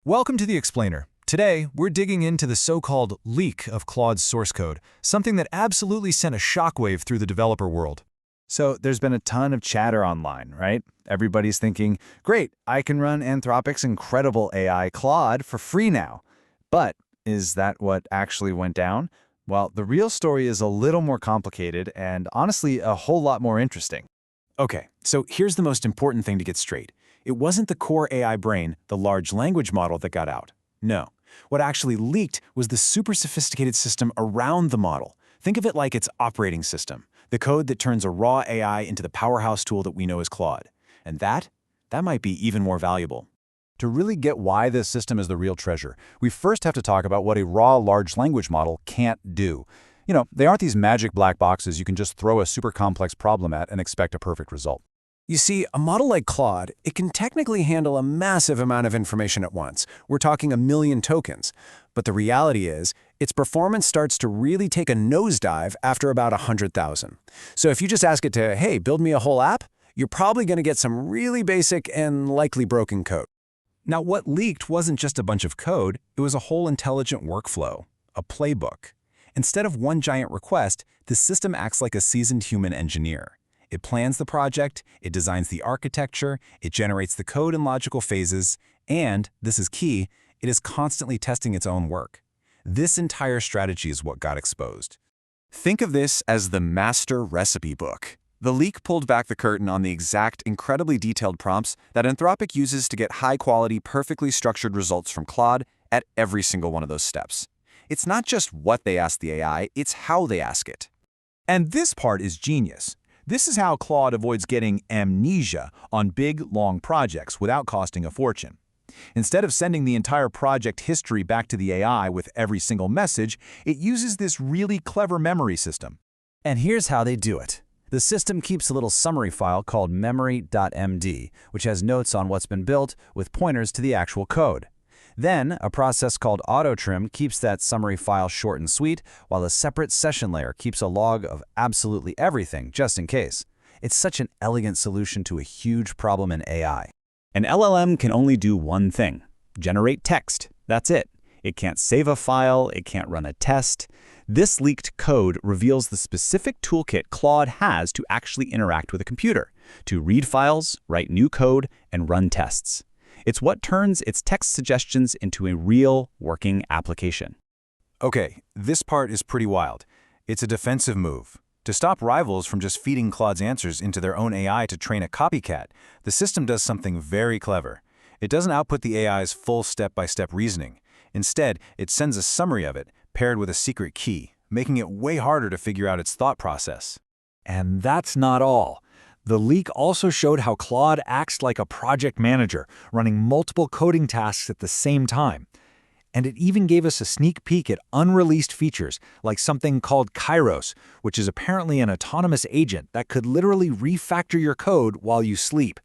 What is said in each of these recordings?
Welcome to The Explainer. Today, we're digging into the so-called leak of Claude's source code, something that absolutely sent a shockwave through the developer world. So there's been a ton of chatter online, right? Everybody's thinking, great, I can run Anthropic's incredible AI Claude for free now. But is that what actually went down? Well, the real story is a little more complicated and honestly a whole lot more interesting. Okay, so here's the most important thing to get straight. It wasn't the core AI brain, the large language model, that got out. No. What actually leaked was the super sophisticated system around the model. Think of it like its operating system, the code that turns a raw AI into the powerhouse tool that we know as Claude. And that might be even more valuable. To really get why this system is the real treasure, we first have to talk about what a raw large language model can't do. You know, they aren't these magic black boxes you can just throw a super complex problem at and expect a perfect result. You see, a model like Claude, it can technically handle a massive amount of information at once. We're talking 1 million tokens. But the reality is, its performance starts to really take a nosedive after about 100,000. So if you just ask it to, hey, build me a whole app, you're probably going to get some really basic and likely broken code. Now, what leaked wasn't just a bunch of code, it was a whole intelligent workflow, a playbook. Instead of one giant request, the system acts like a seasoned human engineer. It plans the project, it designs the architecture, it generates the code in logical phases, and, this is key, it is constantly testing its own work. This entire strategy is what got exposed. Think of this as the master recipe book. The leak pulled back the curtain on the exact, incredibly detailed prompts that Anthropic uses to get high-quality, perfectly structured results from Claude at every single one of those steps. It's not just what they ask the AI, it's how they ask it. And this part is genius. This is how Claude avoids getting amnesia on big, long projects without costing a fortune. Instead of sending the entire project history back to the AI with every single message, it uses this really clever memory system. And here's how they do it. The system keeps a little summary file called memory.md, which has notes on what's been built with pointers to the actual code. Then, a process called autotrim keeps that summary file short and sweet, while a separate session layer keeps a log of absolutely everything, just in case. It's such an elegant solution to a huge problem in AI. An LLM can only do one thing: generate text. That's it. It can't save a file, it can't run a test. This leaked code reveals the specific toolkit Claude has to actually interact with a computer, to read files, write new code, and run tests. It's what turns its text suggestions into a real, working application. Okay, this part is pretty wild. It's a defensive move. To stop rivals from just feeding Claude's answers into their own AI to train a copycat, the system does something very clever. It doesn't output the AI's full step-by-step reasoning. Instead, it sends a summary of it, paired with a secret key, making it way harder to figure out its thought process. And that's not all. The leak also showed how Claude acts like a project manager, running multiple coding tasks at the same time. And it even gave us a sneak peek at unreleased features, like something called KAIROS, which is apparently an autonomous agent that could literally refactor your code while you sleep.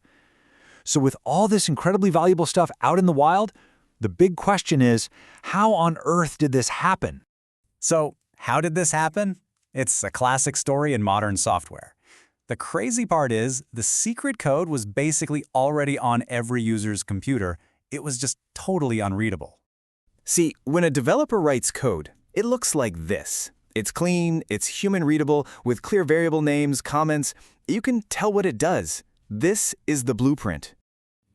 So with all this incredibly valuable stuff out in the wild, the big question is, how on earth did this happen? So, how did this happen? It's a classic story in modern software. The crazy part is, the secret code was basically already on every user's computer. It was just totally unreadable. See, when a developer writes code, it looks like this. It's clean, it's human-readable, with clear variable names, comments. You can tell what it does. This is the blueprint.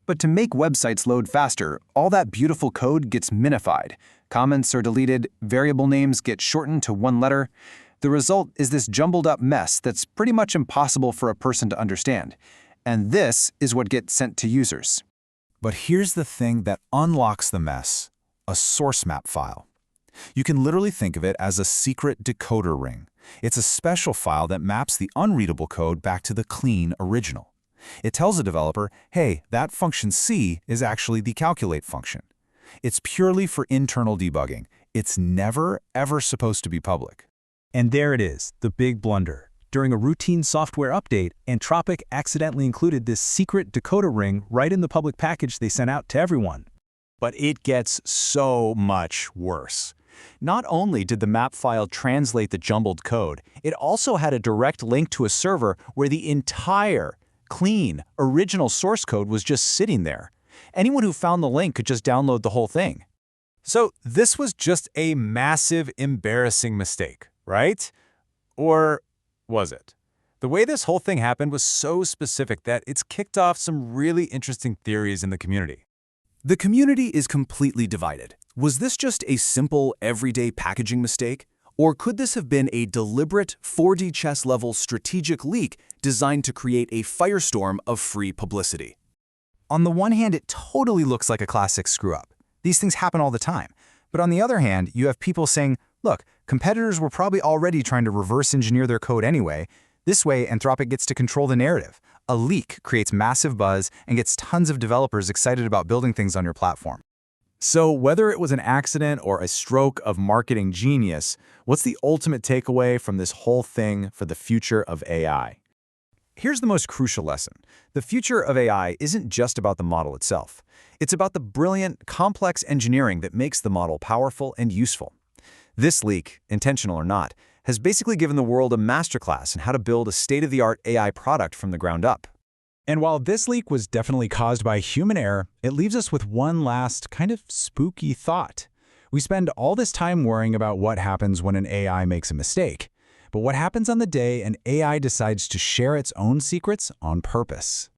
But to make websites load faster, all that beautiful code gets minified. Comments are deleted, variable names get shortened to one letter. The result is this jumbled-up mess that's pretty much impossible for a person to understand. And this is what gets sent to users. But here's the thing that unlocks the mess: a source map file. You can literally think of it as a secret decoder ring. It's a special file that maps the unreadable code back to the clean original. It tells a developer, hey, that function C is actually the calculate function. It's purely for internal debugging. It's never, ever supposed to be public. And there it is, the big blunder. During a routine software update, Anthropic accidentally included this secret decoder ring right in the public package they sent out to everyone. But it gets so much worse. Not only did the map file translate the jumbled code, it also had a direct link to a server where the entire, clean, original source code was just sitting there. Anyone who found the link could just download the whole thing. So this was just a massive, embarrassing mistake, right? Or was it? The way this whole thing happened was so specific that it's kicked off some really interesting theories in the community. The community is completely divided. Was this just a simple, everyday packaging mistake? Or could this have been a deliberate 4D chess-level strategic leak designed to create a firestorm of free publicity? On the one hand, it totally looks like a classic screw-up. These things happen all the time. But on the other hand, you have people saying, look, competitors were probably already trying to reverse engineer their code anyway. This way, Anthropic gets to control the narrative. A leak creates massive buzz and gets tons of developers excited about building things on your platform. So whether it was an accident or a stroke of marketing genius, what's the ultimate takeaway from this whole thing for the future of AI? Here's the most crucial lesson. The future of AI isn't just about the model itself. It's about the brilliant, complex engineering that makes the model powerful and useful. This leak, intentional or not, has basically given the world a masterclass in how to build a state-of-the-art AI product from the ground up. And while this leak was definitely caused by human error, it leaves us with one last kind of spooky thought. We spend all this time worrying about what happens when an AI makes a mistake. But what happens on the day an AI decides to share its own secrets on purpose?